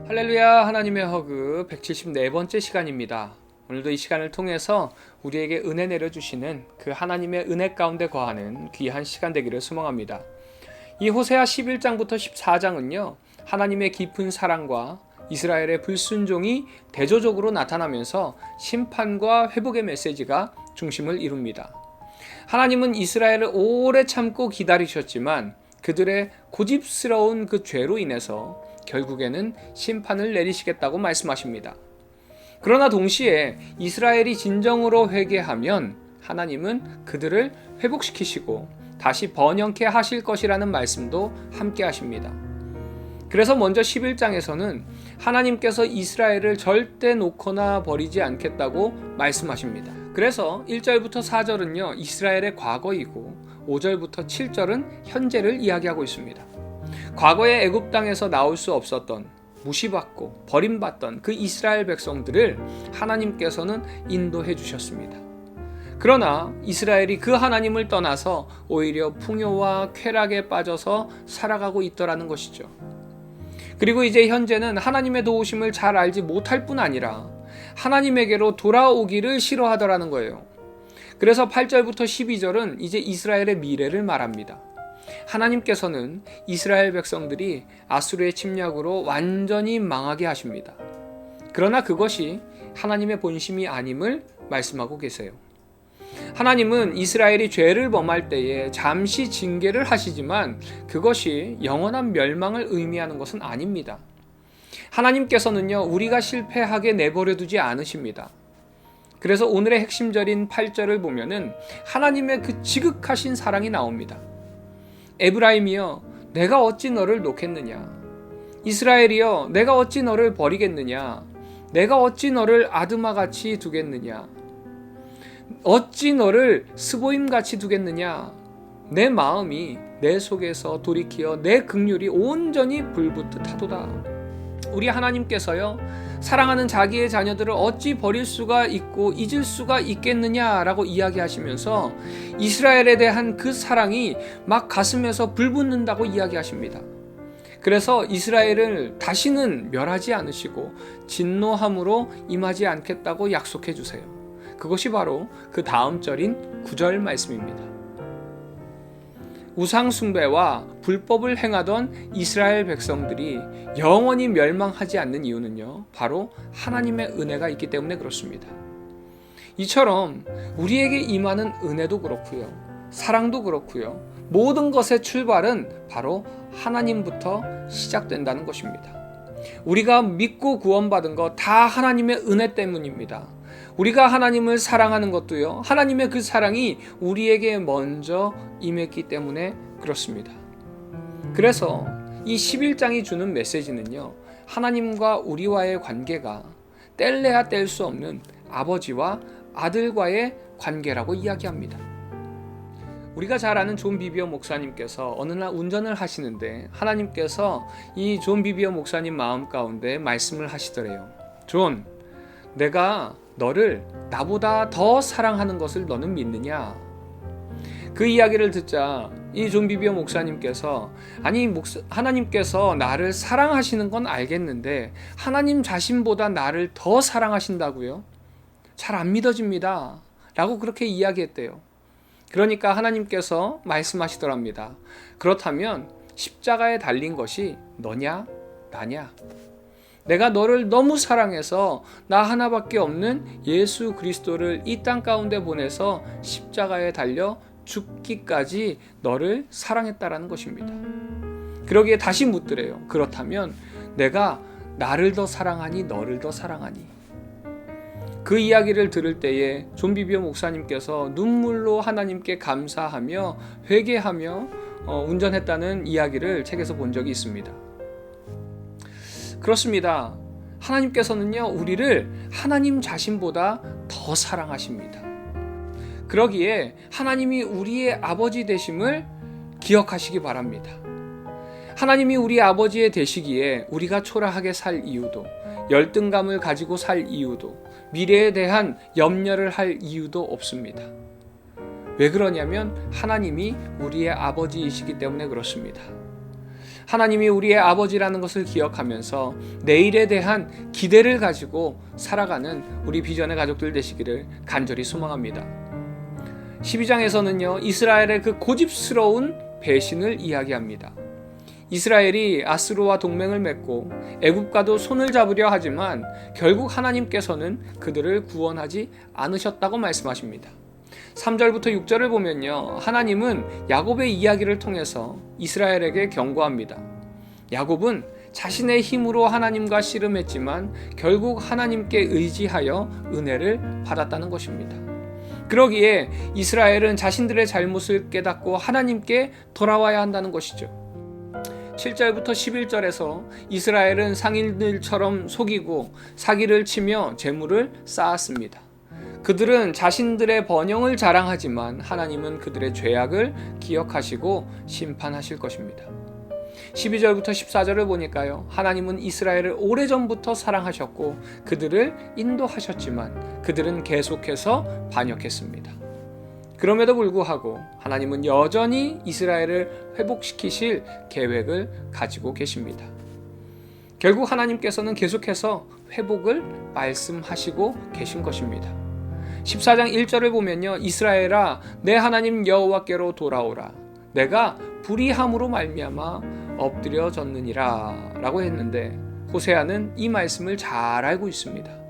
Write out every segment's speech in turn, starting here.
할렐루야. 하나님의 허그 174번째 시간입니다. 오늘도 이 시간을 통해서 우리에게 은혜 내려주시는 그 하나님의 은혜 가운데 거하는 귀한 시간 되기를 소망합니다. 이 호세아 11장부터 14장은요, 하나님의 깊은 사랑과 이스라엘의 불순종이 대조적으로 나타나면서 심판과 회복의 메시지가 중심을 이룹니다. 하나님은 이스라엘을 오래 참고 기다리셨지만 그들의 고집스러운 그 죄로 인해서 결국에는 심판을 내리시겠다고 말씀하십니다. 그러나 동시에 이스라엘이 진정으로 회개하면 하나님은 그들을 회복시키시고 다시 번영케 하실 것이라는 말씀도 함께 하십니다. 그래서 먼저 11장에서는 하나님께서 이스라엘을 절대 놓거나 버리지 않겠다고 말씀하십니다. 그래서 1절부터 4절은요, 이스라엘의 과거이고 5절부터 7절은 현재를 이야기하고 있습니다. 과거의 애굽 땅에서 나올 수 없었던, 무시받고 버림받던 그 이스라엘 백성들을 하나님께서는 인도해 주셨습니다. 그러나 이스라엘이 그 하나님을 떠나서 오히려 풍요와 쾌락에 빠져서 살아가고 있더라는 것이죠. 그리고 이제 현재는 하나님의 도우심을 잘 알지 못할 뿐 아니라 하나님에게로 돌아오기를 싫어하더라는 거예요. 그래서 8절부터 12절은 이제 이스라엘의 미래를 말합니다. 하나님께서는 이스라엘 백성들이 아수르의 침략으로 완전히 망하게 하십니다. 그러나 그것이 하나님의 본심이 아님을 말씀하고 계세요. 하나님은 이스라엘이 죄를 범할 때에 잠시 징계를 하시지만 그것이 영원한 멸망을 의미하는 것은 아닙니다. 하나님께서는요, 우리가 실패하게 내버려 두지 않으십니다. 그래서 오늘의 핵심절인 8절을 보면은 하나님의 그 지극하신 사랑이 나옵니다. 에브라임이여, 내가 어찌 너를 놓겠느냐? 이스라엘이여, 내가 어찌 너를 버리겠느냐? 내가 어찌 너를 아드마같이 두겠느냐? 어찌 너를 스보임같이 두겠느냐? 내 마음이 내 속에서 돌이키어 내 긍휼이 온전히 불붙듯 하도다. 우리 하나님께서요, 사랑하는 자기의 자녀들을 어찌 버릴 수가 있고 잊을 수가 있겠느냐라고 이야기하시면서 이스라엘에 대한 그 사랑이 막 가슴에서 불붙는다고 이야기하십니다. 그래서 이스라엘을 다시는 멸하지 않으시고 진노함으로 임하지 않겠다고 약속해 주세요. 그것이 바로 그 다음 절인 9절 말씀입니다. 우상 숭배와 불법을 행하던 이스라엘 백성들이 영원히 멸망하지 않는 이유는요, 바로 하나님의 은혜가 있기 때문에 그렇습니다. 이처럼 우리에게 임하는 은혜도 그렇고요, 사랑도 그렇고요, 모든 것의 출발은 바로 하나님부터 시작된다는 것입니다. 우리가 믿고 구원받은 것 다 하나님의 은혜 때문입니다. 우리가 하나님을 사랑하는 것도요, 하나님의 그 사랑이 우리에게 먼저 임했기 때문에 그렇습니다. 그래서 이 11장이 주는 메시지는요, 하나님과 우리와의 관계가 뗄래야 뗄 수 없는 아버지와 아들과의 관계라고 이야기합니다. 우리가 잘 아는 존 비비어 목사님께서 어느 날 운전을 하시는데 하나님께서 이 존 비비어 목사님 마음 가운데 말씀을 하시더래요. 존, 내가 너를 나보다 더 사랑하는 것을 너는 믿느냐? 그 이야기를 듣자 이 존 비비어 목사님께서 하나님께서 나를 사랑하시는 건 알겠는데 하나님 자신보다 나를 더 사랑하신다고요? 잘 안 믿어집니다 라고 그렇게 이야기했대요. 그러니까 하나님께서 말씀하시더랍니다. 그렇다면 십자가에 달린 것이 너냐 나냐? 내가 너를 너무 사랑해서 나 하나밖에 없는 예수 그리스도를 이 땅 가운데 보내서 십자가에 달려 죽기까지 너를 사랑했다라는 것입니다. 그러기에 다시 묻더래요. 그렇다면 내가 나를 더 사랑하니 너를 더 사랑하니? 그 이야기를 들을 때에 존 비비어 목사님께서 눈물로 하나님께 감사하며 회개하며 운전했다는 이야기를 책에서 본 적이 있습니다. 그렇습니다. 하나님께서는요, 우리를 하나님 자신보다 더 사랑하십니다. 그러기에 하나님이 우리의 아버지 되심을 기억하시기 바랍니다. 하나님이 우리 아버지의 되시기에 우리가 초라하게 살 이유도, 열등감을 가지고 살 이유도, 미래에 대한 염려를 할 이유도 없습니다. 왜 그러냐면 하나님이 우리의 아버지이시기 때문에 그렇습니다. 하나님이 우리의 아버지라는 것을 기억하면서 내일에 대한 기대를 가지고 살아가는 우리 비전의 가족들 되시기를 간절히 소망합니다. 12장에서는요, 이스라엘의 그 고집스러운 배신을 이야기합니다. 이스라엘이 아스로와 동맹을 맺고 애굽과도 손을 잡으려 하지만 결국 하나님께서는 그들을 구원하지 않으셨다고 말씀하십니다. 3절부터 6절을 보면요, 하나님은 야곱의 이야기를 통해서 이스라엘에게 경고합니다. 야곱은 자신의 힘으로 하나님과 씨름했지만 결국 하나님께 의지하여 은혜를 받았다는 것입니다. 그러기에 이스라엘은 자신들의 잘못을 깨닫고 하나님께 돌아와야 한다는 것이죠. 7절부터 11절에서 이스라엘은 상인들처럼 속이고 사기를 치며 재물을 쌓았습니다. 그들은 자신들의 번영을 자랑하지만 하나님은 그들의 죄악을 기억하시고 심판하실 것입니다. 12절부터 14절을 보니까요, 하나님은 이스라엘을 오래전부터 사랑하셨고 그들을 인도하셨지만 그들은 계속해서 반역했습니다. 그럼에도 불구하고 하나님은 여전히 이스라엘을 회복시키실 계획을 가지고 계십니다. 결국 하나님께서는 계속해서 회복을 말씀하시고 계신 것입니다. 14장 1절을 보면요, 이스라엘아 내 하나님 여호와께로 돌아오라. 내가 불의함으로 말미암아 엎드려졌느니라 라고 했는데, 호세아는 이 말씀을 잘 알고 있습니다.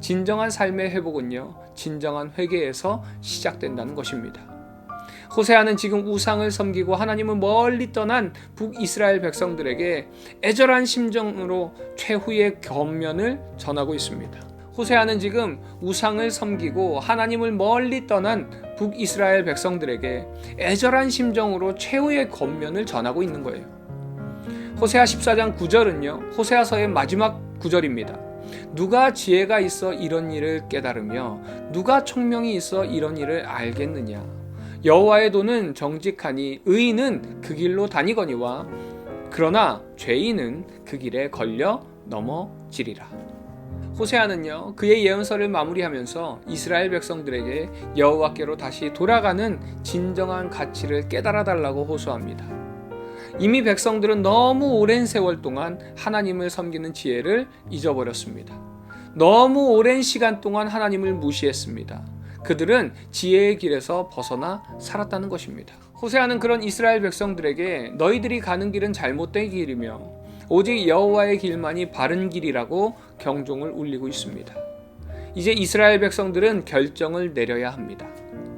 진정한 삶의 회복은요, 진정한 회개에서 시작된다는 것입니다. 호세아는 지금 우상을 섬기고 하나님을 멀리 떠난 북이스라엘 백성들에게 애절한 심정으로 최후의 권면을 전하고 있습니다. 호세아는 지금 우상을 섬기고 하나님을 멀리 떠난 북이스라엘 백성들에게 애절한 심정으로 최후의 권면을 전하고 있는 거예요. 호세아 14장 9절은요, 호세아서의 마지막 구절입니다. 누가 지혜가 있어 이런 일을 깨달으며 누가 총명이 있어 이런 일을 알겠느냐. 여호와의 도는 정직하니 의인은 그 길로 다니거니와 그러나 죄인은 그 길에 걸려 넘어지리라. 호세아는요, 그의 예언서를 마무리하면서 이스라엘 백성들에게 여호와께로 다시 돌아가는 진정한 가치를 깨달아 달라고 호소합니다. 이미 백성들은 너무 오랜 세월 동안 하나님을 섬기는 지혜를 잊어버렸습니다. 너무 오랜 시간 동안 하나님을 무시했습니다. 그들은 지혜의 길에서 벗어나 살았다는 것입니다. 호세아는 그런 이스라엘 백성들에게 너희들이 가는 길은 잘못된 길이며 오직 여호와의 길만이 바른 길이라고 경종을 울리고 있습니다. 이제 이스라엘 백성들은 결정을 내려야 합니다.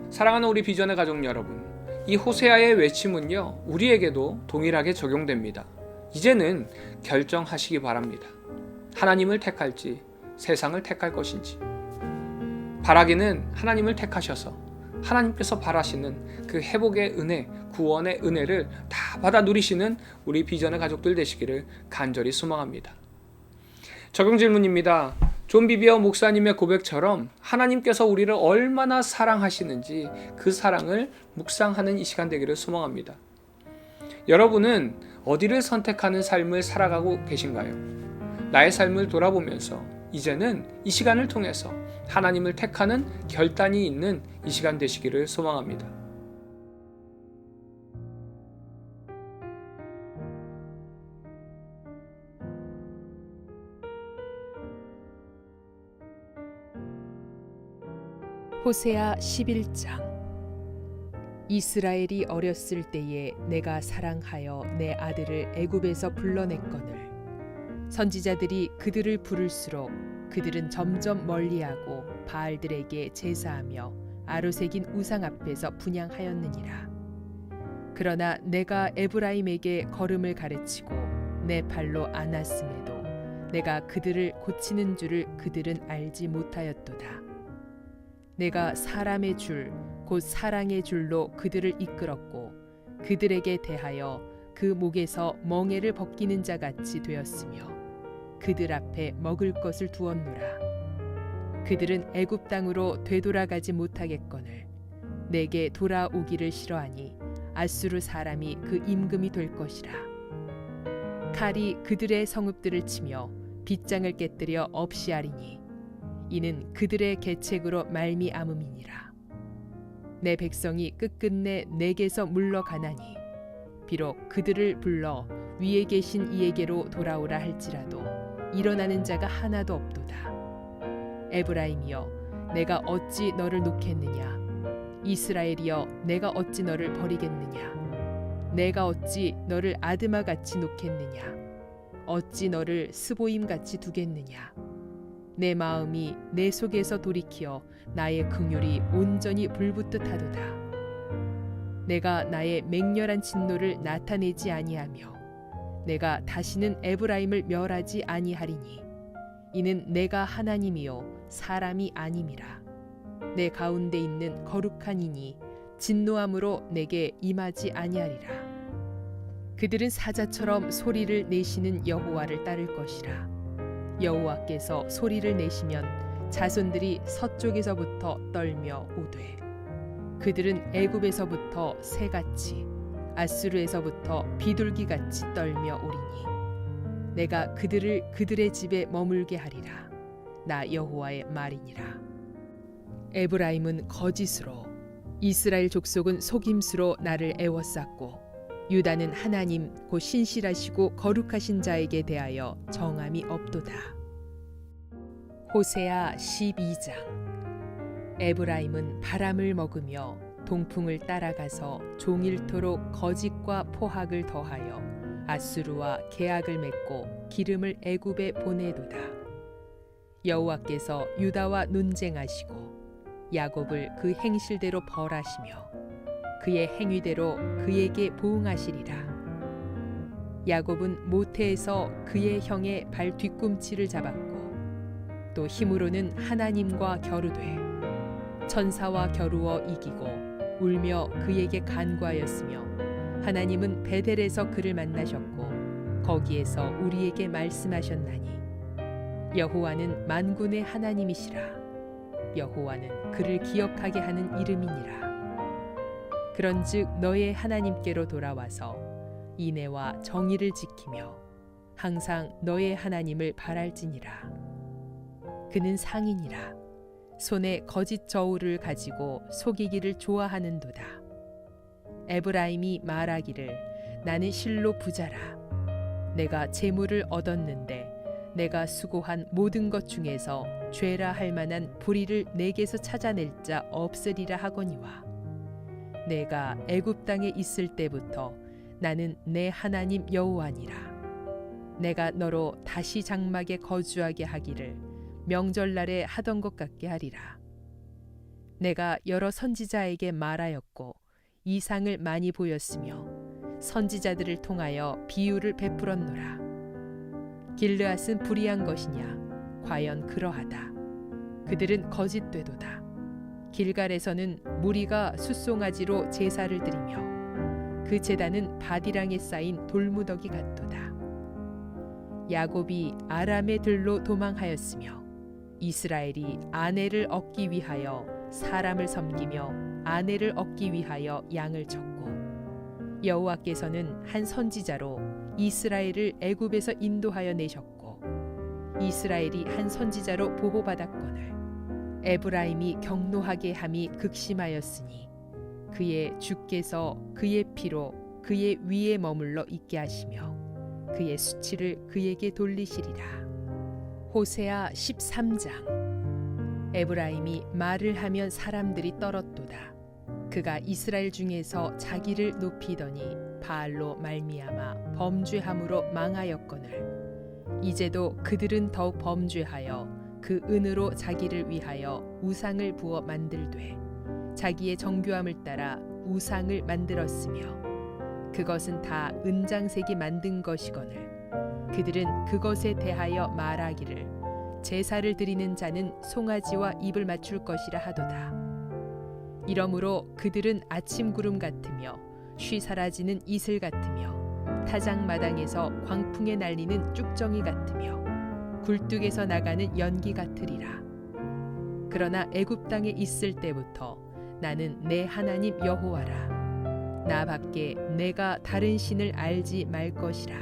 사랑하는 우리 비전의 가족 여러분, 이 호세아의 외침은요, 우리에게도 동일하게 적용됩니다. 이제는 결정하시기 바랍니다. 하나님을 택할지 세상을 택할 것인지. 바라기는 하나님을 택하셔서 하나님께서 바라시는 그 회복의 은혜, 구원의 은혜를 다 받아 누리시는 우리 비전의 가족들 되시기를 간절히 소망합니다. 적용 질문입니다. 존 비비어 목사님의 고백처럼 하나님께서 우리를 얼마나 사랑하시는지 그 사랑을 묵상하는 이 시간 되기를 소망합니다. 여러분은 어디를 선택하는 삶을 살아가고 계신가요? 나의 삶을 돌아보면서 이제는 이 시간을 통해서 하나님을 택하는 결단이 있는 이 시간 되시기를 소망합니다. 호세아 11장. 이스라엘이 어렸을 때에 내가 사랑하여 내 아들을 애굽에서 불러냈거늘 선지자들이 그들을 부를수록 그들은 점점 멀리하고 바알들에게 제사하며 아로새긴 우상 앞에서 분향하였느니라. 그러나 내가 에브라임에게 걸음을 가르치고 내 발로 안았음에도 내가 그들을 고치는 줄을 그들은 알지 못하였도다. 내가 사람의 줄 곧 사랑의 줄로 그들을 이끌었고 그들에게 대하여 그 목에서 멍에를 벗기는 자 같이 되었으며 그들 앞에 먹을 것을 두었노라. 그들은 애굽 땅으로 되돌아가지 못하겠거늘 내게 돌아오기를 싫어하니 아수르 사람이 그 임금이 될 것이라. 칼이 그들의 성읍들을 치며 빗장을 깨뜨려 없이 하리니 이는 그들의 계책으로 말미암음이니라. 내 백성이 끝끝내 내게서 물러가나니 비록 그들을 불러 위에 계신 이에게로 돌아오라 할지라도 일어나는 자가 하나도 없도다. 에브라임이여, 내가 어찌 너를 놓겠느냐? 이스라엘이여, 내가 어찌 너를 버리겠느냐? 내가 어찌 너를 아드마 같이 놓겠느냐? 어찌 너를 스보임 같이 두겠느냐? 내 마음이 내 속에서 돌이키어 나의 긍휼이 온전히 불붙듯 하도다. 내가 나의 맹렬한 진노를 나타내지 아니하며 내가 다시는 에브라임을 멸하지 아니하리니 이는 내가 하나님이요 사람이 아님이라. 내 가운데 있는 거룩한 이니 진노함으로 내게 임하지 아니하리라. 그들은 사자처럼 소리를 내시는 여호와를 따를 것이라. 여호와께서 소리를 내시면 자손들이 서쪽에서부터 떨며 오되 그들은 애굽에서부터 새같이 아수르에서부터 비둘기같이 떨며 오리니 내가 그들을 그들의 집에 머물게 하리라. 나 여호와의 말이니라. 에브라임은 거짓으로 이스라엘 족속은 속임수로 나를 애워쌌고 유다는 하나님 곧 신실하시고 거룩하신 자에게 대하여 정함이 없도다. 호세아 12장. 에브라임은 바람을 먹으며 동풍을 따라가서 종일토록 거짓과 포악을 더하여 아수르와 계약을 맺고 기름을 애굽에 보내도다. 여호와께서 유다와 논쟁하시고 야곱을 그 행실대로 벌하시며 그의 행위대로 그에게 보응하시리라. 야곱은 모태에서 그의 형의 발 뒤꿈치를 잡았고 또 힘으로는 하나님과 겨루되 천사와 겨루어 이기고 울며 그에게 간구하였으며 하나님은 베델에서 그를 만나셨고 거기에서 우리에게 말씀하셨나니 여호와는 만군의 하나님이시라. 여호와는 그를 기억하게 하는 이름이니라. 그런즉 너의 하나님께로 돌아와서 인애와 정의를 지키며 항상 너의 하나님을 바랄지니라. 그는 상인이라. 손에 거짓 저울을 가지고 속이기를 좋아하는도다. 에브라임이 말하기를 나는 실로 부자라. 내가 재물을 얻었는데 내가 수고한 모든 것 중에서 죄라 할 만한 불의를 내게서 찾아낼 자 없으리라 하거니와 내가 애굽 땅에 있을 때부터 나는 내 하나님 여호와니라. 내가 너로 다시 장막에 거주하게 하기를 명절날에 하던 것 같게 하리라. 내가 여러 선지자에게 말하였고 이상을 많이 보였으며 선지자들을 통하여 비유를 베풀었노라. 길르앗은 불의한 것이냐? 과연 그러하다. 그들은 거짓되도다. 길갈에서는 무리가 숫송아지로 제사를 드리며 그 제단은 바디랑에 쌓인 돌무더기 같도다. 야곱이 아람의 들로 도망하였으며 이스라엘이 아내를 얻기 위하여 사람을 섬기며 아내를 얻기 위하여 양을 쳤고 여호와께서는 한 선지자로 이스라엘을 애굽에서 인도하여 내셨고 이스라엘이 한 선지자로 보호받았거늘 에브라임이 경노하게 함이 극심하였으니 그의 주께서 그의 피로 그의 위에 머물러 있게 하시며 그의 수치를 그에게 돌리시리라. 호세아 13장. 에브라임이 말을 하면 사람들이 떨었도다. 그가 이스라엘 중에서 자기를 높이더니 바알로 말미암아 범죄함으로 망하였거늘 이제도 그들은 더욱 범죄하여 그 은으로 자기를 위하여 우상을 부어 만들되 자기의 정교함을 따라 우상을 만들었으며 그것은 다 은장색이 만든 것이거늘 그들은 그것에 대하여 말하기를 제사를 드리는 자는 송아지와 입을 맞출 것이라 하도다. 이러므로 그들은 아침 구름 같으며 쉬 사라지는 이슬 같으며 타작마당에서 광풍에 날리는 쭉정이 같으며 굴뚝에서 나가는 연기 같으리라. 그러나 애굽 땅에 있을 때부터 나는 내 하나님 여호와라. 나 밖에 내가 다른 신을 알지 말 것이라.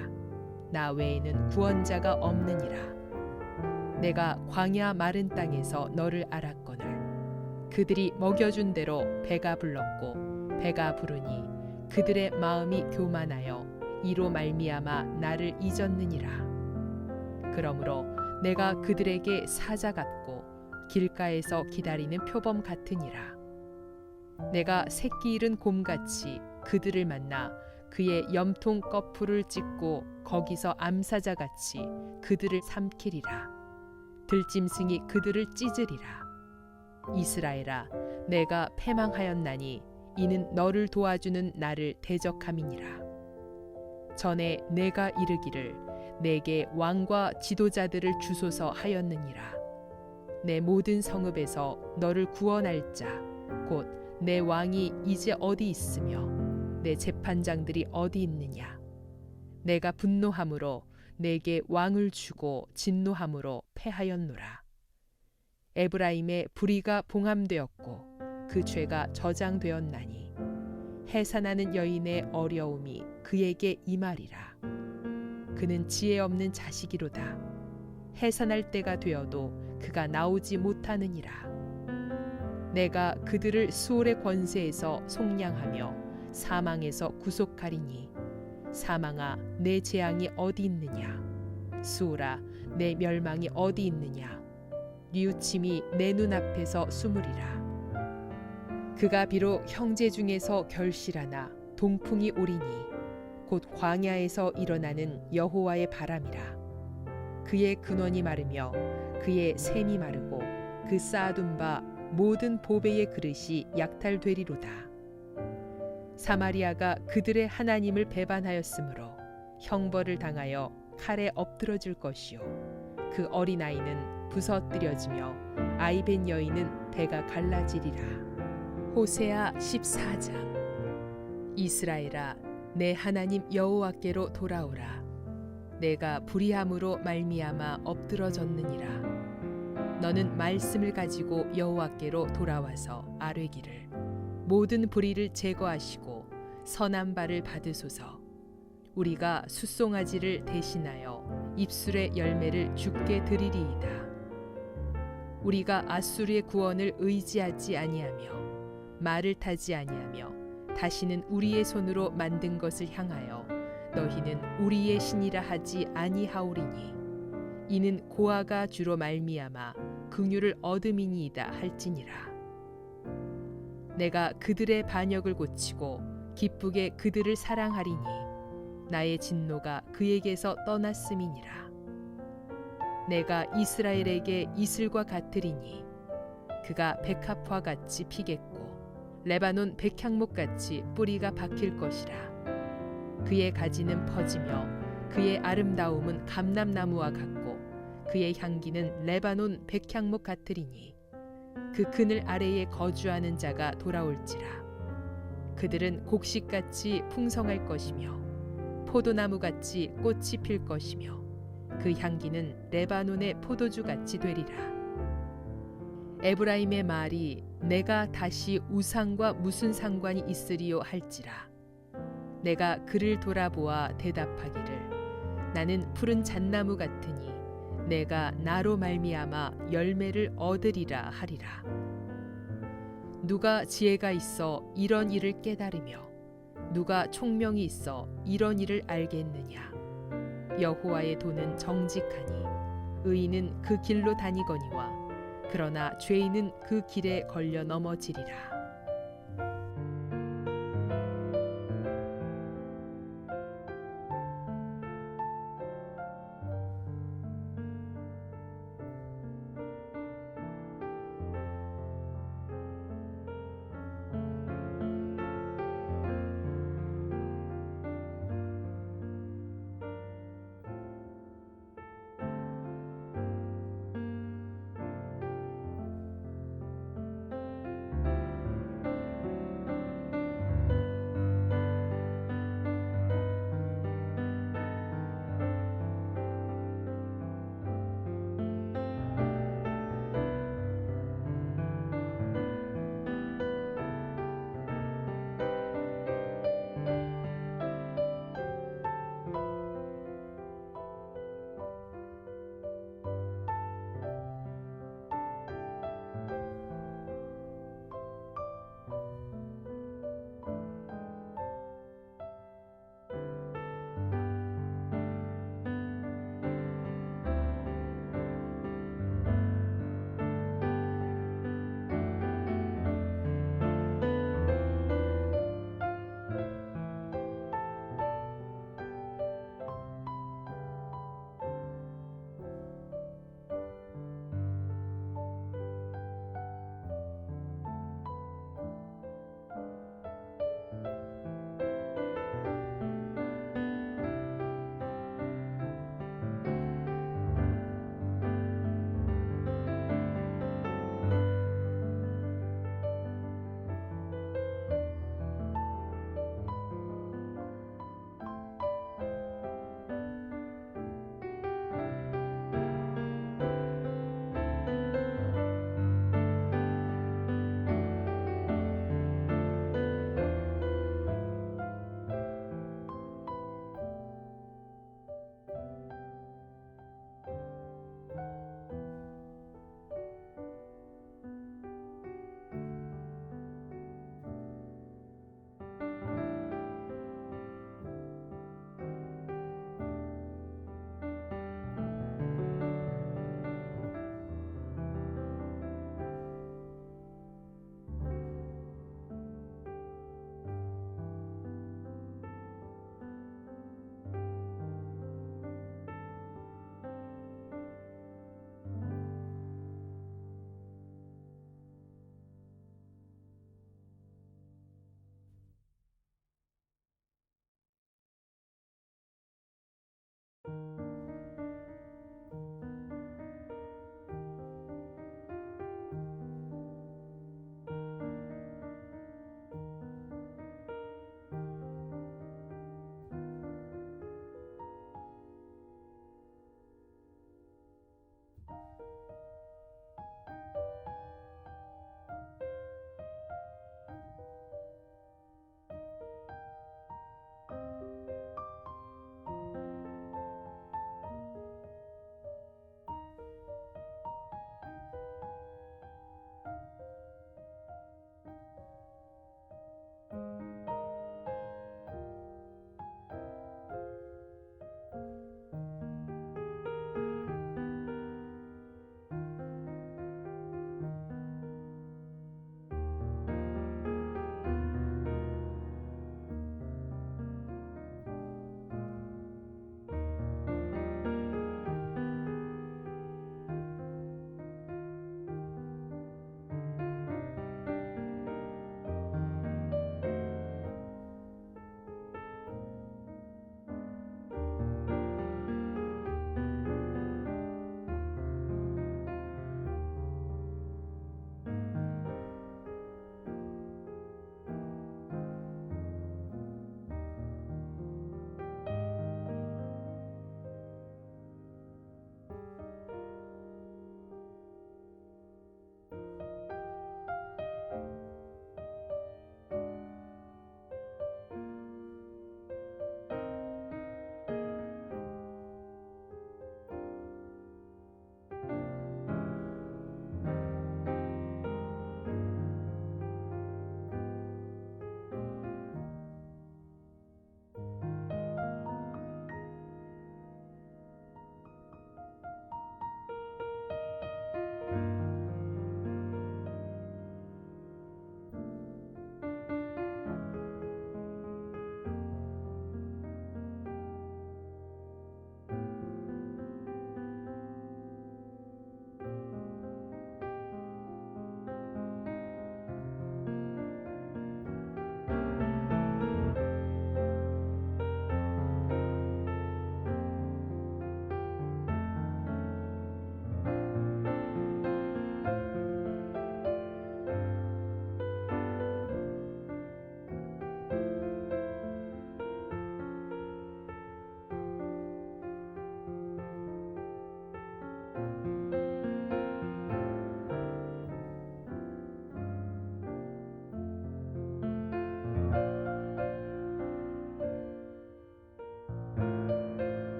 나 외에는 구원자가 없느니라. 내가 광야 마른 땅에서 너를 알았거늘 그들이 먹여준 대로 배가 불렀고 배가 부르니 그들의 마음이 교만하여 이로 말미암아 나를 잊었느니라. 그러므로 내가 그들에게 사자 같고 길가에서 기다리는 표범 같으니라. 내가 새끼 잃은 곰같이 그들을 만나 그의 염통 꺼풀을 찢고 거기서 암사자같이 그들을 삼키리라. 들짐승이 그들을 찢으리라. 이스라엘아, 내가 패망하였나니 이는 너를 도와주는 나를 대적함이니라. 전에 내가 이르기를 내게 왕과 지도자들을 주소서 하였느니라. 내 모든 성읍에서 너를 구원할 자 곧 내 왕이 이제 어디 있으며 내 재판장들이 어디 있느냐. 내가 분노함으로 내게 왕을 주고 진노함으로 패하였노라. 에브라임의 불의가 봉함되었고 그 죄가 저장되었나니 해산하는 여인의 어려움이 그에게 임하리라. 그는 지혜 없는 자식이로다. 해산할 때가 되어도 그가 나오지 못하느니라. 내가 그들을 수올의 권세에서 속량하며 사망에서 구속하리니 사망아, 내 재앙이 어디 있느냐. 수올아, 내 멸망이 어디 있느냐. 뉘우침이 내 눈앞에서 숨으리라. 그가 비록 형제 중에서 결실하나 동풍이 오리니 곧 광야에서 일어나는 여호와의 바람이라. 그의 근원이 마르며 그의 샘이 마르고 그 쌓아둔 바 모든 보배의 그릇이 약탈되리로다. 사마리아가 그들의 하나님을 배반하였으므로 형벌을 당하여 칼에 엎드러질 것이요 그 어린아이는 부서뜨려지며 아이벤 여인은 배가 갈라지리라. 호세아 14장. 이스라엘아, 내 하나님 여호와께로 돌아오라. 내가 불의함으로 말미암아 엎드러졌느니라. 너는 말씀을 가지고 여호와께로 돌아와서 아뢰기를 모든 불의를 제거하시고 선한 바를 받으소서. 우리가 숫송아지를 대신하여 입술의 열매를 주께 드리리이다. 우리가 아수르의 구원을 의지하지 아니하며 말을 타지 아니하며 다시는 우리의 손으로 만든 것을 향하여 너희는 우리의 신이라 하지 아니하오리니 이는 고아가 주로 말미암아 긍휼을 얻음이니이다 할지니라. 내가 그들의 반역을 고치고 기쁘게 그들을 사랑하리니 나의 진노가 그에게서 떠났음이니라. 내가 이스라엘에게 이슬과 같으리니 그가 백합화 같이 피겠고 레바논 백향목같이 뿌리가 박힐 것이라. 그의 가지는 퍼지며 그의 아름다움은 감람나무와 같고 그의 향기는 레바논 백향목 같으리니 그 그늘 아래에 거주하는 자가 돌아올지라. 그들은 곡식같이 풍성할 것이며 포도나무같이 꽃이 필 것이며 그 향기는 레바논의 포도주같이 되리라. 에브라임의 말이 내가 다시 우상과 무슨 상관이 있으리요 할지라. 내가 그를 돌아보아 대답하기를 나는 푸른 잣나무 같으니 내가 나로 말미암아 열매를 얻으리라 하리라. 누가 지혜가 있어 이런 일을 깨달으며 누가 총명이 있어 이런 일을 알겠느냐. 여호와의 도는 정직하니 의인은 그 길로 다니거니와 그러나 죄인은 그 길에 걸려 넘어지리라.